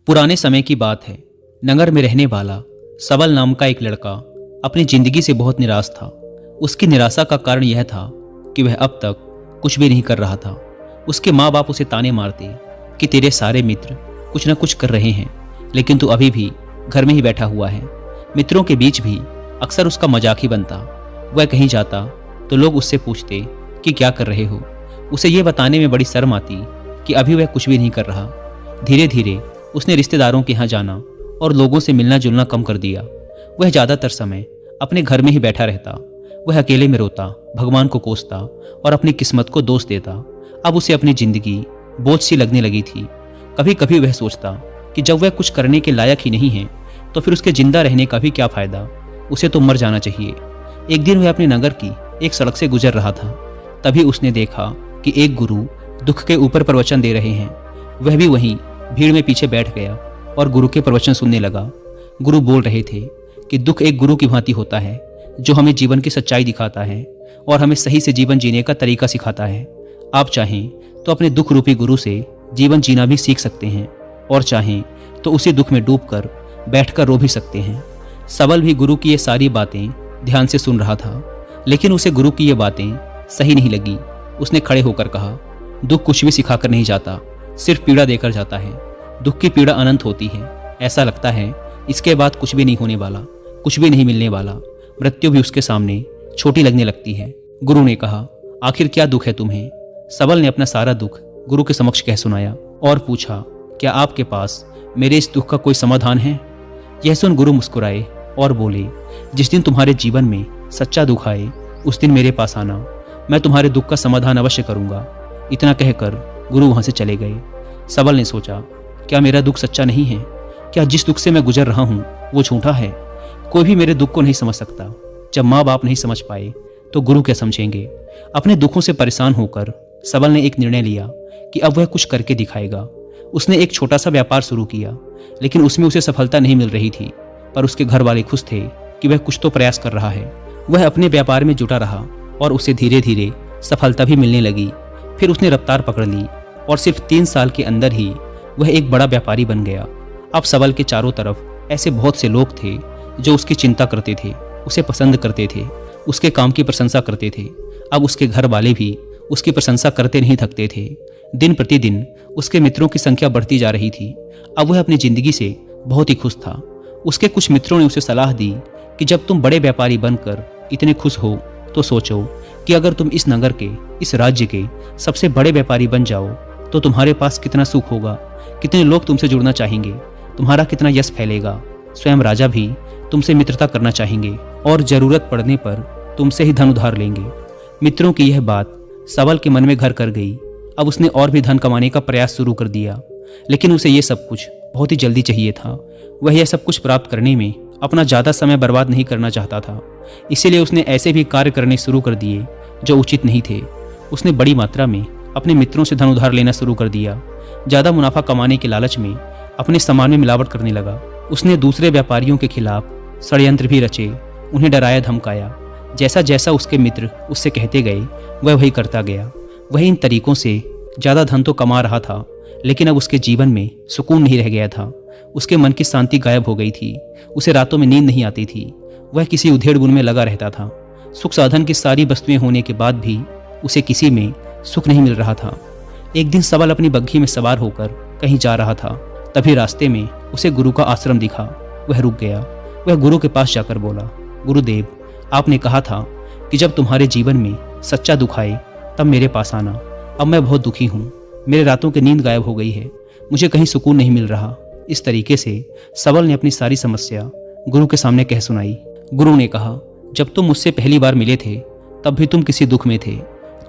पुराने समय की बात है। नगर में रहने वाला सबल नाम का एक लड़का अपनी जिंदगी से बहुत निराश था। उसकी निराशा का कारण यह था कि वह अब तक कुछ भी नहीं कर रहा था। उसके माँ बाप उसे ताने मारते कि तेरे सारे मित्र कुछ न कुछ कर रहे हैं, लेकिन तू अभी भी घर में ही बैठा हुआ है। मित्रों के बीच भी अक्सर उसका मजाक ही बनता। वह कहीं जाता तो लोग उससे पूछते कि क्या कर रहे हो। उसे यह बताने में बड़ी शर्म आती कि अभी वह कुछ भी नहीं कर रहा। धीरे धीरे उसने रिश्तेदारों के यहाँ जाना और लोगों से मिलना जुलना कम कर दिया। वह ज़्यादातर समय अपने घर में ही बैठा रहता। वह अकेले में रोता, भगवान को कोसता और अपनी किस्मत को दोष देता। अब उसे अपनी जिंदगी बोझ सी लगने लगी थी। कभी कभी वह सोचता कि जब वह कुछ करने के लायक ही नहीं है तो फिर उसके जिंदा रहने का भी क्या फ़ायदा, उसे तो मर जाना चाहिए। एक दिन वह अपने नगर की एक सड़क से गुजर रहा था। तभी उसने देखा कि एक गुरु दुख के ऊपर प्रवचन दे रहे हैं। वह भी वहीं भीड़ में पीछे बैठ गया और गुरु के प्रवचन सुनने लगा। गुरु बोल रहे थे कि दुख एक गुरु की भांति होता है जो हमें जीवन की सच्चाई दिखाता है और हमें सही से जीवन जीने का तरीका सिखाता है। आप चाहें तो अपने दुख रूपी गुरु से जीवन जीना भी सीख सकते हैं और चाहें तो उसी दुख में डूबकर बैठकर रो भी सकते हैं। सबल भी गुरु की ये सारी बातें ध्यान से सुन रहा था, लेकिन उसे गुरु की ये बातें सही नहीं लगी। उसने खड़े होकर कहा, दुख कुछ भी सिखाकर नहीं जाता, सिर्फ पीड़ा देकर जाता है। दुख की पीड़ा अनंत होती है। ऐसा लगता है इसके बाद कुछ भी नहीं होने वाला, कुछ भी नहीं मिलने वाला। मृत्यु भी उसके सामने छोटी लगने लगती है। गुरु ने कहा, आखिर क्या दुख है तुम्हें? सबल ने अपना सारा दुख गुरु के समक्ष कह सुनाया और पूछा, क्या आपके पास मेरे इस दुख का कोई समाधान है? यह सुन गुरु मुस्कुराए और बोले, जिस दिन तुम्हारे जीवन में सच्चा दुख आए उस दिन मेरे पास आना, मैं तुम्हारे दुख का समाधान अवश्य करूंगा। इतना कहकर गुरु वहां से चले गए। सबल ने सोचा, क्या मेरा दुख सच्चा नहीं है? क्या जिस दुख से मैं गुजर रहा हूं वो झूठा है? कोई भी मेरे दुख को नहीं समझ सकता। जब माँ बाप नहीं समझ पाए तो गुरु क्या समझेंगे? अपने दुखों से परेशान होकर सबल ने एक निर्णय लिया कि अब वह कुछ करके दिखाएगा। उसने एक छोटा सा व्यापार शुरू किया, लेकिन उसमें उसे सफलता नहीं मिल रही थी। पर उसके घर वाले खुश थे कि वह कुछ तो प्रयास कर रहा है। वह अपने व्यापार में जुटा रहा और उसे धीरे धीरे सफलता भी मिलने लगी। फिर उसने रफ्तार पकड़ ली और सिर्फ 3 साल के अंदर ही वह एक बड़ा व्यापारी बन गया। अब सबल के चारों तरफ ऐसे बहुत से लोग थे जो उसकी चिंता करते थे, उसे पसंद करते थे, उसके काम की प्रशंसा करते थे। अब उसके घर वाले भी उसकी प्रशंसा करते नहीं थकते थे। दिन प्रतिदिन उसके मित्रों की संख्या बढ़ती जा रही थी। अब वह अपनी जिंदगी से बहुत ही खुश था। उसके कुछ मित्रों ने उसे सलाह दी कि जब तुम बड़े व्यापारी बनकर इतने खुश हो तो सोचो कि अगर तुम इस नगर के, इस राज्य के सबसे बड़े व्यापारी बन जाओ तो तुम्हारे पास कितना सुख होगा, कितने लोग तुमसे जुड़ना चाहेंगे, तुम्हारा कितना यश फैलेगा। स्वयं राजा भी तुमसे मित्रता करना चाहेंगे और जरूरत पड़ने पर तुमसे ही धन उधार लेंगे। मित्रों की यह बात सबल के मन में घर कर गई। अब उसने और भी धन कमाने का प्रयास शुरू कर दिया, लेकिन उसे यह सब कुछ बहुत ही जल्दी चाहिए था। वह यह सब कुछ प्राप्त करने में अपना ज़्यादा समय बर्बाद नहीं करना चाहता था। इसीलिए उसने ऐसे भी कार्य करने शुरू कर दिए जो उचित नहीं थे। उसने बड़ी मात्रा में अपने मित्रों से धन उधार लेना शुरू कर दिया। ज़्यादा मुनाफा कमाने के लालच में अपने सामान में मिलावट करने लगा। उसने दूसरे व्यापारियों के खिलाफ षड्यंत्र भी रचे, उन्हें डराया धमकाया। जैसा जैसा उसके मित्र उससे कहते गए वह वही करता गया। वह इन तरीकों से ज़्यादा धन तो कमा रहा था, लेकिन अब उसके जीवन में सुकून नहीं रह गया था। उसके मन की शांति गायब हो गई थी। उसे रातों में नींद नहीं आती थी। वह किसी उधेड़ बुन में लगा रहता था। सुख साधन की सारी वस्तुएं होने के बाद भी उसे किसी में सुख नहीं मिल रहा था। एक दिन सबल अपनी बग्घी में सवार होकर कहीं जा रहा था। तभी रास्ते में उसे गुरु का आश्रम दिखा। वह रुक गया। वह गुरु के पास जाकर बोला, गुरुदेव, आपने कहा था कि जब तुम्हारे जीवन में सच्चा दुख आए तब मेरे पास आना। अब मैं बहुत दुखी हूँ। मेरे रातों की नींद गायब हो गई है। मुझे कहीं सुकून नहीं मिल रहा। इस तरीके से सबल ने अपनी सारी समस्या गुरु के सामने कह सुनाई। गुरु ने कहा, जब तुम मुझसे पहली बार मिले थे तब भी तुम किसी दुख में थे।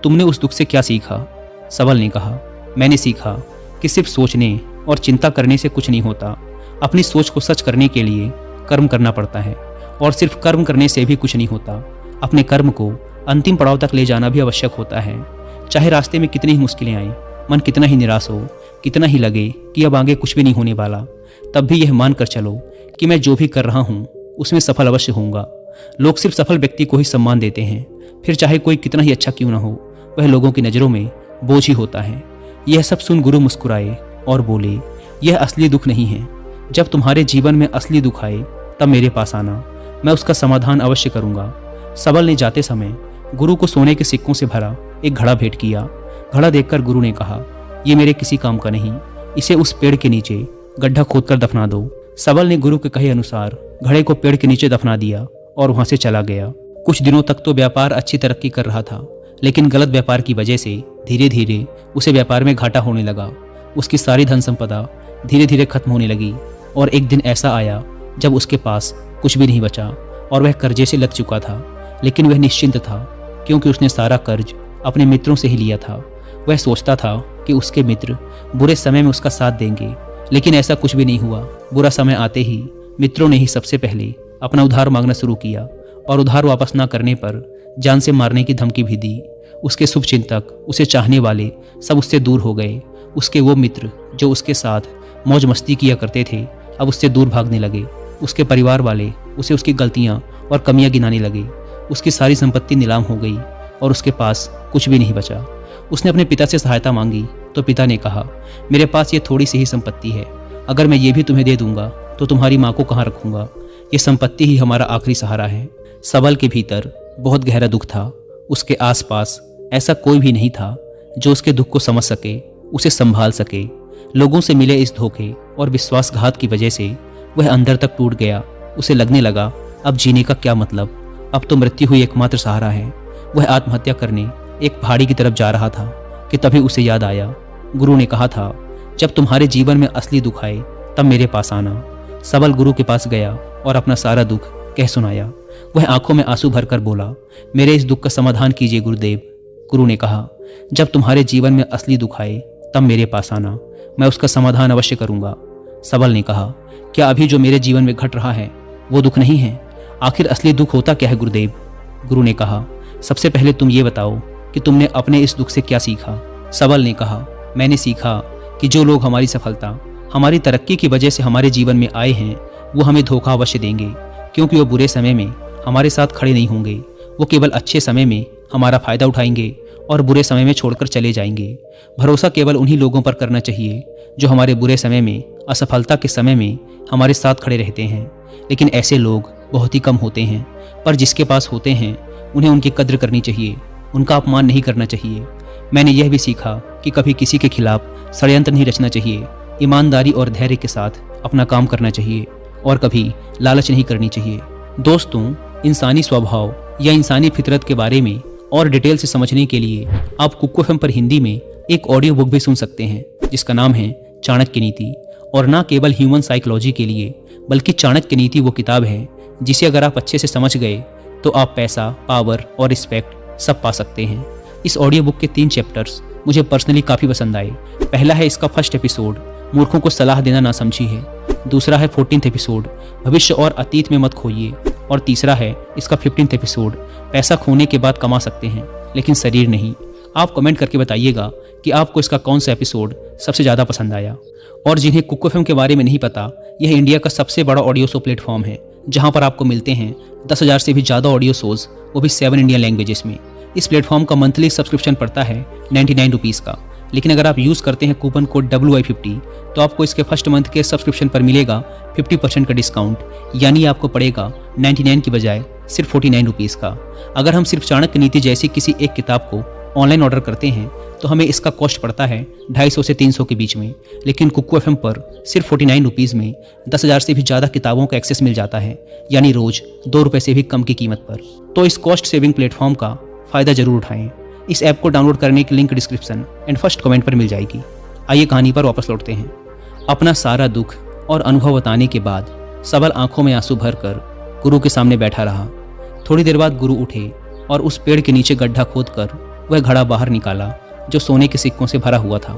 तुमने उस दुख से क्या सीखा? सबल ने कहा, मैंने सीखा कि सिर्फ सोचने और चिंता करने से कुछ नहीं होता। अपनी सोच को सच करने के लिए कर्म करना पड़ता है, और सिर्फ कर्म करने से भी कुछ नहीं होता। अपने कर्म को अंतिम पड़ाव तक ले जाना भी आवश्यक होता है। चाहे रास्ते में कितनी ही मुश्किलें आएं, मन कितना ही निराश हो, कितना ही लगे कि अब आगे कुछ भी नहीं होने वाला, तब भी यह मानकर चलो कि मैं जो भी कर रहा हूँ उसमें सफल अवश्य होऊंगा। लोग सिर्फ सफल व्यक्ति को ही सम्मान देते हैं, फिर चाहे कोई कितना ही अच्छा क्यों ना हो, वह लोगों की नज़रों में बोझ ही होता है। यह सब सुन गुरु मुस्कुराए और बोले, यह असली दुख नहीं है। जब तुम्हारे जीवन में असली दुख आए तब मेरे पास आना, मैं उसका समाधान अवश्य करूंगा। सबल ने जाते समय गुरु को सोने के सिक्कों से भरा एक घड़ा भेंट किया। घड़ा देखकर गुरु ने कहा, ये मेरे किसी काम का नहीं, इसे उस पेड़ के नीचे गड्ढा खोदकर दफना दो। सबल ने गुरु के कहे अनुसार घड़े को पेड़ के नीचे दफना दिया और वहां से चला गया। कुछ दिनों तक तो व्यापार अच्छी तरक्की कर रहा था, लेकिन गलत व्यापार की वजह से धीरे धीरे उसे व्यापार में घाटा होने लगा। उसकी सारी धन संपदा धीरे धीरे खत्म होने लगी और एक दिन ऐसा आया जब उसके पास कुछ भी नहीं बचा और वह कर्जे से लग चुका था। लेकिन वह निश्चिंत था क्योंकि उसने सारा कर्ज अपने मित्रों से ही लिया था। वह सोचता था कि उसके मित्र बुरे समय में उसका साथ देंगे, लेकिन ऐसा कुछ भी नहीं हुआ। बुरा समय आते ही मित्रों ने ही सबसे पहले अपना उधार मांगना शुरू किया और उधार वापस ना करने पर जान से मारने की धमकी भी दी। उसके शुभचिंतक, उसे चाहने वाले सब उससे दूर हो गए। उसके वो मित्र जो उसके साथ मौज मस्ती किया करते थे अब उससे दूर भागने लगे। उसके परिवार वाले उसे उसकी गलतियां और कमियां गिनाने लगे। उसकी सारी संपत्ति नीलाम हो गई और उसके पास कुछ भी नहीं बचा। उसने अपने पिता से सहायता मांगी तो पिता ने कहा, मेरे पास ये थोड़ी सी ही संपत्ति है, अगर मैं ये भी तुम्हें दे दूंगा तो तुम्हारी माँ को कहाँ रखूंगा। ये संपत्ति ही हमारा आखिरी सहारा है। सबल के भीतर बहुत गहरा दुख था। उसके आसपास ऐसा कोई भी नहीं था जो उसके दुख को समझ सके, उसे संभाल सके। लोगों से मिले इस धोखे और विश्वासघात की वजह से वह अंदर तक टूट गया। उसे लगने लगा, अब जीने का क्या मतलब, अब तो मृत्यु ही एकमात्र सहारा है। वह आत्महत्या करने एक पहाड़ी की तरफ जा रहा था कि तभी उसे याद आया, गुरु ने कहा था, जब तुम्हारे जीवन में असली दुख आए तब मेरे पास आना। सबल गुरु के पास गया और अपना सारा दुख कह सुनाया। वह आंखों में आंसू भरकर बोला, मेरे इस दुख का समाधान कीजिए गुरुदेव। गुरु ने कहा, जब तुम्हारे जीवन में असली दुख आए तब मेरे पास आना, मैं उसका समाधान अवश्य करूंगा। सबल ने कहा, क्या अभी जो मेरे जीवन में घट रहा है वो दुख नहीं है? आखिर असली दुख होता क्या है गुरुदेव? गुरु ने कहा, सबसे पहले तुम ये बताओ कि तुमने अपने इस दुख से क्या सीखा। सबल ने कहा, मैंने सीखा कि जो लोग हमारी सफलता, हमारी तरक्की की वजह से हमारे जीवन में आए हैं वो हमें धोखा अवश्य देंगे, क्योंकि वो बुरे समय में हमारे साथ खड़े नहीं होंगे। वो केवल अच्छे समय में हमारा फायदा उठाएंगे और बुरे समय में छोड़कर चले जाएंगे। भरोसा केवल उन्हीं लोगों पर करना चाहिए जो हमारे बुरे समय में, असफलता के समय में हमारे साथ खड़े रहते हैं। लेकिन ऐसे लोग बहुत ही कम होते हैं, पर जिसके पास होते हैं उन्हें उनकी कद्र करनी चाहिए, उनका अपमान नहीं करना चाहिए। मैंने यह भी सीखा कि कभी किसी के खिलाफ षड्यंत्र नहीं रचना चाहिए, ईमानदारी और धैर्य के साथ अपना काम करना चाहिए और कभी लालच नहीं करनी चाहिए। दोस्तों, इंसानी स्वभाव या इंसानी फितरत के बारे में और डिटेल से समझने के लिए आप कुक्कू एफएम पर हिंदी में एक ऑडियो बुक भी सुन सकते हैं जिसका नाम है चाणक्य नीति। और ना केवल ह्यूमन साइकोलॉजी के लिए बल्कि चाणक्य नीति वो किताब है जिसे अगर आप अच्छे से समझ गए तो आप पैसा, पावर और रिस्पेक्ट सब पा सकते हैं। इस ऑडियो बुक के 3 चैप्टर्स मुझे पर्सनली काफ़ी पसंद आए। पहला है इसका फर्स्ट एपिसोड, मूर्खों को सलाह देना ना समझी है। दूसरा है 14th एपिसोड, भविष्य और अतीत में मत खोइए। और तीसरा है इसका 15th एपिसोड, पैसा खोने के बाद कमा सकते हैं लेकिन शरीर नहीं। आप कमेंट करके बताइएगा कि आपको इसका कौन सा एपिसोड सबसे ज़्यादा पसंद आया। और जिन्हें कुक्कू एफएम के बारे में नहीं पता, यह इंडिया का सबसे बड़ा ऑडियो शो प्लेटफॉर्म है जहां पर आपको मिलते हैं 10,000 से भी ज़्यादा ऑडियो शोज, वो भी 7 इंडियन लैंग्वेजेस में। इस प्लेटफॉर्म का मंथली सब्सक्रिप्शन पड़ता है 99 रुपीज़ का, लेकिन अगर आप यूज़ करते हैं कूपन कोड WI50 तो आपको इसके फर्स्ट मंथ के सब्सक्रिप्शन पर मिलेगा 50% का डिस्काउंट, यानी आपको पड़ेगा 99 की बजाय सिर्फ 49 रुपीज़ का। अगर हम सिर्फ चाणक्य नीति जैसी किसी एक किताब को ऑनलाइन ऑर्डर करते हैं तो हमें इसका कॉस्ट पड़ता है 250 से 300 के बीच में, लेकिन कुक्कू एफएम पर सिर्फ 49 रुपीज़ में 10,000 से भी ज़्यादा किताबों का एक्सेस मिल जाता है, यानी रोज़ 2 रुपये से भी कम की कीमत पर। तो इस कॉस्ट सेविंग प्लेटफॉर्म का फ़ायदा ज़रूर उठाएं। इस ऐप को डाउनलोड करने की link description and first comment पर मिल जाएगी। आइए कहानी पर वापस लौटते हैं। अपना सारा दुख और अनुभव बताने के बाद सबल आंखों में आंसू भरकर गुरु के सामने बैठा रहा। थोड़ी देर बाद गुरु उठे और उस पेड़ के नीचे गड्ढा खोदकर वह घड़ा बाहर निकाला जो सोने के सिक्कों से भरा हुआ था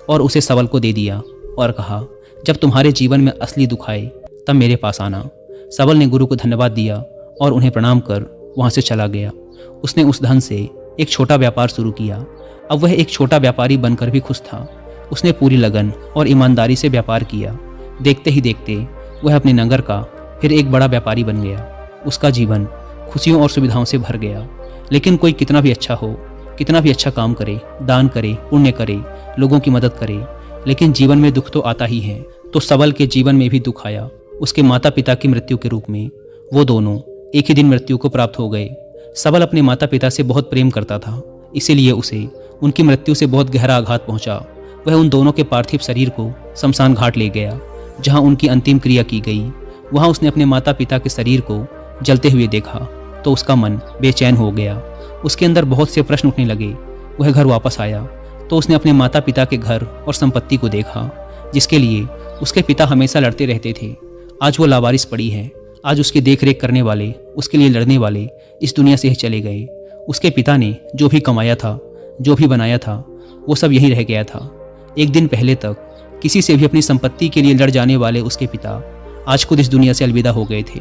और उसे सबल को दे दिया और कहा, जब तुम्हारे जीवन में असली दुख आए तब मेरे पास आना। सबल ने गुरु को धन्यवाद दिया और उन्हें प्रणाम कर वहाँ से चला गया। उसने उस धन से एक छोटा व्यापार शुरू किया। अब वह एक छोटा व्यापारी बनकर भी खुश था। उसने पूरी लगन और ईमानदारी से व्यापार किया। देखते ही देखते वह अपने नगर का फिर एक बड़ा व्यापारी बन गया। उसका जीवन खुशियों और सुविधाओं से भर गया। लेकिन कोई कितना भी अच्छा हो, कितना भी अच्छा काम करे, दान करे, पुण्य करे, लोगों की मदद करे, लेकिन जीवन में दुख तो आता ही है। तो सबल के जीवन में भी दुख आया। उसके माता पिता की मृत्यु के रूप में। वो दोनों एक ही दिन मृत्यु को प्राप्त हो गए। सबल अपने माता पिता से बहुत प्रेम करता था, इसीलिए उसे उनकी मृत्यु से बहुत गहरा आघात पहुंचा। वह उन दोनों के पार्थिव शरीर को शमशान घाट ले गया, जहां उनकी अंतिम क्रिया की गई। वहां उसने अपने माता पिता के शरीर को जलते हुए देखा तो उसका मन बेचैन हो गया। उसके अंदर बहुत से प्रश्न उठने लगे। वह घर वापस आया तो उसने अपने माता पिता के घर और संपत्ति को देखा, जिसके लिए उसके पिता हमेशा लड़ते रहते थे। आज वो लावारिस पड़ी है। आज उसकी देखरेख करने वाले, उसके लिए लड़ने वाले इस दुनिया से ही चले गए। उसके पिता ने जो भी कमाया था, जो भी बनाया था, वो सब यहीं रह गया था। एक दिन पहले तक किसी से भी अपनी संपत्ति के लिए लड़ जाने वाले उसके पिता आज खुद इस दुनिया से अलविदा हो गए थे।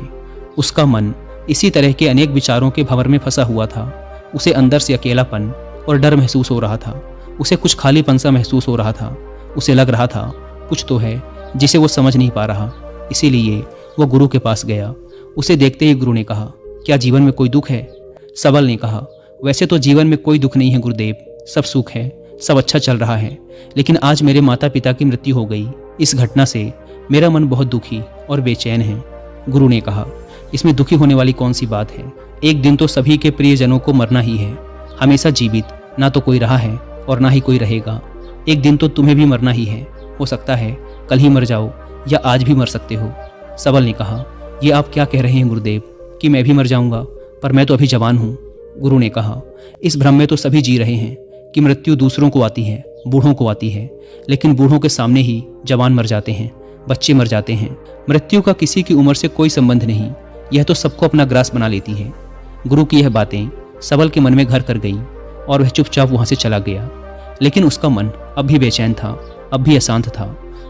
उसका मन इसी तरह के अनेक विचारों के भंवर में फंसा हुआ था। उसे अंदर से अकेलापन और डर महसूस हो रहा था। उसे कुछ खालीपन सा महसूस हो रहा था। उसे लग रहा था कुछ तो है जिसे वो समझ नहीं पा रहा। इसीलिए वो गुरु के पास गया। उसे देखते ही गुरु ने कहा, क्या जीवन में कोई दुख है? सबल ने कहा, वैसे तो जीवन में कोई दुख नहीं है गुरुदेव, सब सुख है, सब अच्छा चल रहा है। लेकिन आज मेरे माता पिता की मृत्यु हो गई। इस घटना से मेरा मन बहुत दुखी और बेचैन है। गुरु ने कहा, इसमें दुखी होने वाली कौन सी बात है? एक दिन तो सभी के प्रियजनों को मरना ही है। हमेशा जीवित ना तो कोई रहा है और ना ही कोई रहेगा। एक दिन तो तुम्हें भी मरना ही है। हो सकता है कल ही मर जाओ या आज भी मर सकते हो। सबल ने कहा, ये आप क्या कह रहे हैं गुरुदेव कि मैं भी मर जाऊंगा? पर मैं तो अभी जवान हूँ। गुरु ने कहा, इस भ्रम में तो सभी जी रहे हैं कि मृत्यु दूसरों को आती है, बूढ़ों को आती है। लेकिन बूढ़ों के सामने ही जवान मर जाते हैं, बच्चे मर जाते हैं। मृत्यु का किसी की उम्र से कोई संबंध नहीं। यह तो सबको अपना ग्रास बना लेती है। गुरु की यह बातें सबल के मन में घर कर गई और वह चुपचाप वहां से चला गया। लेकिन उसका मन अब भी बेचैन था, अब भी अशांत था।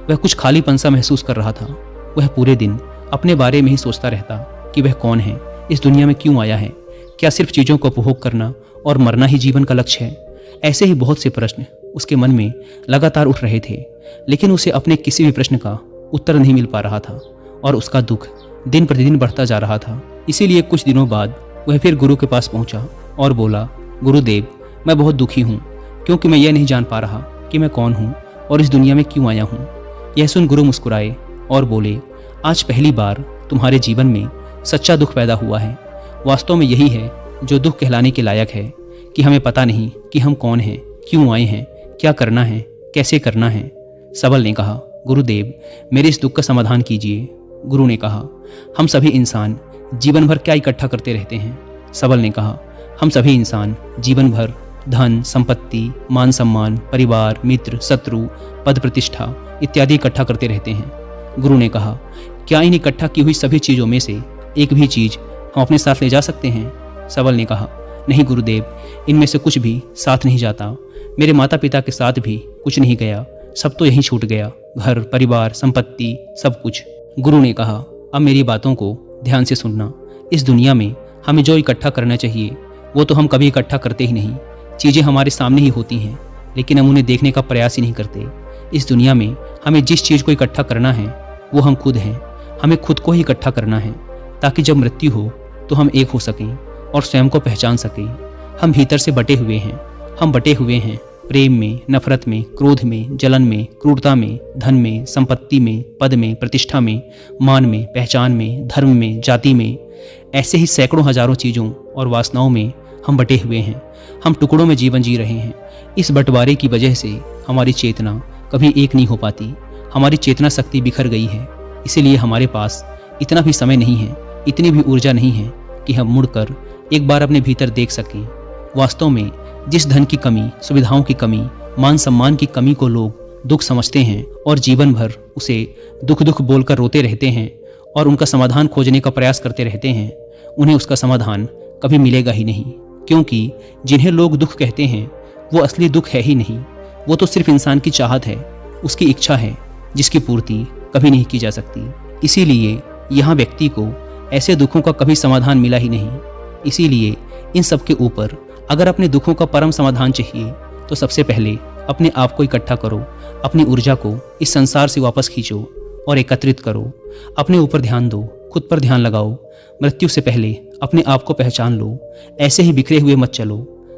वह कुछ खालीपन सा महसूस कर रहा था। वह पूरे दिन अपने बारे में ही सोचता रहता कि वह कौन है, इस दुनिया में क्यों आया है, क्या सिर्फ चीज़ों को उपभोग करना और मरना ही जीवन का लक्ष्य है? ऐसे ही बहुत से प्रश्न उसके मन में लगातार उठ रहे थे, लेकिन उसे अपने किसी भी प्रश्न का उत्तर नहीं मिल पा रहा था और उसका दुख दिन प्रतिदिन बढ़ता जा रहा था। इसीलिए कुछ दिनों बाद वह फिर गुरु के पास पहुंचा और बोला, गुरुदेव, मैं बहुत दुखी हूँ क्योंकि मैं यह नहीं जान पा रहा कि मैं कौन हूँ और इस दुनिया में क्यों आया हूँ। यह सुन गुरु मुस्कुराए और बोले, आज पहली बार तुम्हारे जीवन में सच्चा दुख पैदा हुआ है। वास्तव में यही है जो दुख कहलाने के लायक है कि हमें पता नहीं कि हम कौन हैं, क्यों आए हैं, क्या करना है, कैसे करना है। सबल ने कहा, गुरुदेव, मेरे इस दुख का समाधान कीजिए। गुरु ने कहा, हम सभी इंसान जीवन भर क्या इकट्ठा करते रहते हैं? सबल ने कहा, हम सभी इंसान जीवन भर धन, संपत्ति, मान सम्मान, परिवार, मित्र, शत्रु, पद प्रतिष्ठा इत्यादि इकट्ठा करते रहते हैं। गुरु ने कहा, क्या इन इकट्ठा की हुई सभी चीज़ों में से एक भी चीज़ हम अपने साथ ले जा सकते हैं? सबल ने कहा, नहीं गुरुदेव, इनमें से कुछ भी साथ नहीं जाता। मेरे माता पिता के साथ भी कुछ नहीं गया, सब तो यहीं छूट गया, घर, परिवार, संपत्ति, सब कुछ। गुरु ने कहा, अब मेरी बातों को ध्यान से सुनना। इस दुनिया में हमें जो इकट्ठा करना चाहिए वो तो हम कभी इकट्ठा करते ही नहीं। चीज़ें हमारे सामने ही होती हैं, लेकिन हम उन्हें देखने का प्रयास ही नहीं करते। इस दुनिया में हमें जिस चीज़ को इकट्ठा करना है वो हम खुद हैं। हमें खुद को ही इकट्ठा करना है ताकि जब मृत्यु हो तो हम एक हो सकें और स्वयं को पहचान सकें। हम भीतर से बटे हुए हैं। हम बटे हुए हैं प्रेम में, नफरत में, क्रोध में, जलन में, क्रूरता में, धन में, संपत्ति में, पद में, प्रतिष्ठा में, मान में, पहचान में, धर्म में, जाति में। ऐसे ही सैकड़ों हजारों चीज़ों और वासनाओं में हम बटे हुए हैं। हम टुकड़ों में जीवन जी रहे हैं। इस बंटवारे की वजह से हमारी चेतना कभी एक नहीं हो पाती। हमारी चेतना शक्ति बिखर गई है। इसीलिए हमारे पास इतना भी समय नहीं है, इतनी भी ऊर्जा नहीं है कि हम मुड़कर एक बार अपने भीतर देख सकें। वास्तव में जिस धन की कमी, सुविधाओं की कमी, मान सम्मान की कमी को लोग दुख समझते हैं और जीवन भर उसे दुख दुख बोलकर रोते रहते हैं और उनका समाधान खोजने का प्रयास करते रहते हैं, उन्हें उसका समाधान कभी मिलेगा ही नहीं। क्योंकि जिन्हें लोग दुख कहते हैं वो असली दुख है ही नहीं। वो तो सिर्फ इंसान की चाहत है, उसकी इच्छा है, जिसकी पूर्ति कभी नहीं की जा सकती। इसीलिए यहाँ व्यक्ति को ऐसे दुखों का कभी समाधान मिला ही नहीं। इसीलिए इन सब के ऊपर अगर अपने दुखों का परम समाधान चाहिए तो सबसे पहले अपने आप को इकट्ठा करो, अपनी ऊर्जा को इस संसार से वापस खींचो और एकत्रित करो। अपने ऊपर ध्यान दो, खुद पर ध्यान लगाओ। मृत्यु से पहले अपने आप को पहचान लो, ऐसे ही बिखरे हुए मत चलो।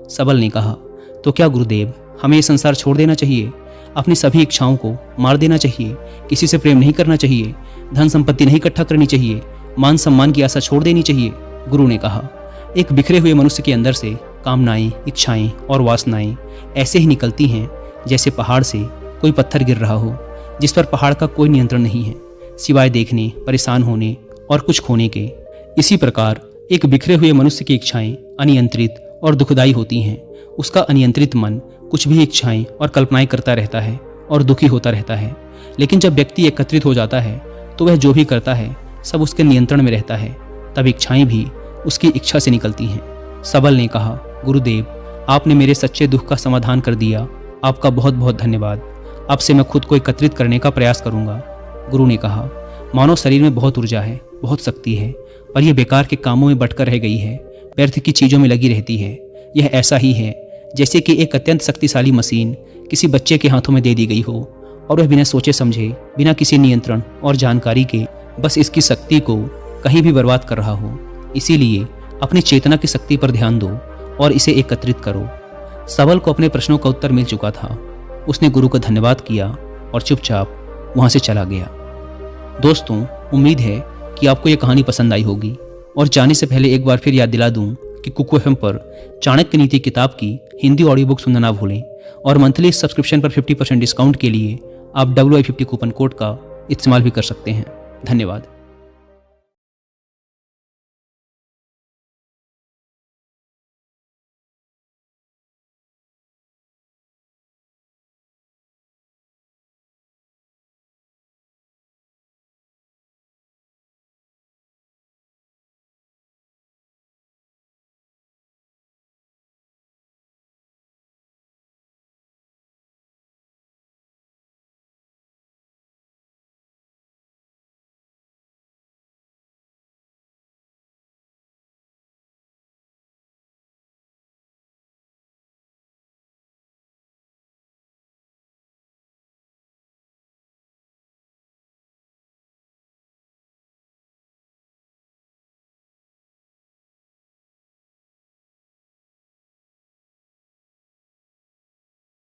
सबल ने कहा, तो क्या गुरुदेव, हमें ये संसार छोड़ देना चाहिए? अपनी सभी इच्छाओं को मार देना चाहिए, किसी से प्रेम नहीं करना चाहिए, धन संपत्ति नहीं इकट्ठा करनी चाहिए, मान सम्मान की आशा छोड़ देनी चाहिए। गुरु ने कहा, एक बिखरे हुए मनुष्य के अंदर से कामनाएं, इच्छाएं और वासनाएं ऐसे ही निकलती हैं जैसे पहाड़ से कोई पत्थर गिर रहा हो, जिस पर पहाड़ का कोई नियंत्रण नहीं है सिवाय देखने, परेशान होने और कुछ खोने के। इसी प्रकार एक बिखरे हुए मनुष्य की इच्छाएं अनियंत्रित और दुखदायी होती हैं। उसका अनियंत्रित मन कुछ भी इच्छाएं और कल्पनाएं करता रहता है और दुखी होता रहता है। लेकिन जब व्यक्ति एकत्रित हो जाता है तो वह जो भी करता है सब उसके नियंत्रण में रहता है। तब इच्छाएं भी उसकी इच्छा से निकलती हैं। सबल ने कहा, गुरुदेव, आपने मेरे सच्चे दुख का समाधान कर दिया। आपका बहुत बहुत धन्यवाद। अब से मैं खुद को एकत्रित करने का प्रयास करूंगा। गुरु ने कहा, मानव शरीर में बहुत ऊर्जा है, बहुत शक्ति है, पर यह बेकार के कामों में भटकर रह गई है, व्यर्थ की चीज़ों में लगी रहती है। यह ऐसा ही है जैसे कि एक अत्यंत शक्तिशाली मशीन किसी बच्चे के हाथों में दे दी गई हो और वह बिना सोचे समझे, बिना किसी नियंत्रण और जानकारी के बस इसकी शक्ति को कहीं भी बर्बाद कर रहा हो। इसीलिए अपनी चेतना की शक्ति पर ध्यान दो और इसे एकत्रित करो। सबल को अपने प्रश्नों का उत्तर मिल चुका था। उसने गुरु का धन्यवाद किया और चुपचाप वहाँ से चला गया। दोस्तों, उम्मीद है कि आपको यह कहानी पसंद आई होगी। और जाने से पहले एक बार फिर याद दिला दूं कि कुकू FM पर चाणक्य नीति किताब की हिंदी ऑडियो बुक सुनना ना भूलें। और मंथली सब्सक्रिप्शन पर 50% डिस्काउंट के लिए आप WI50 कूपन कोड का इस्तेमाल भी कर सकते हैं। धन्यवाद।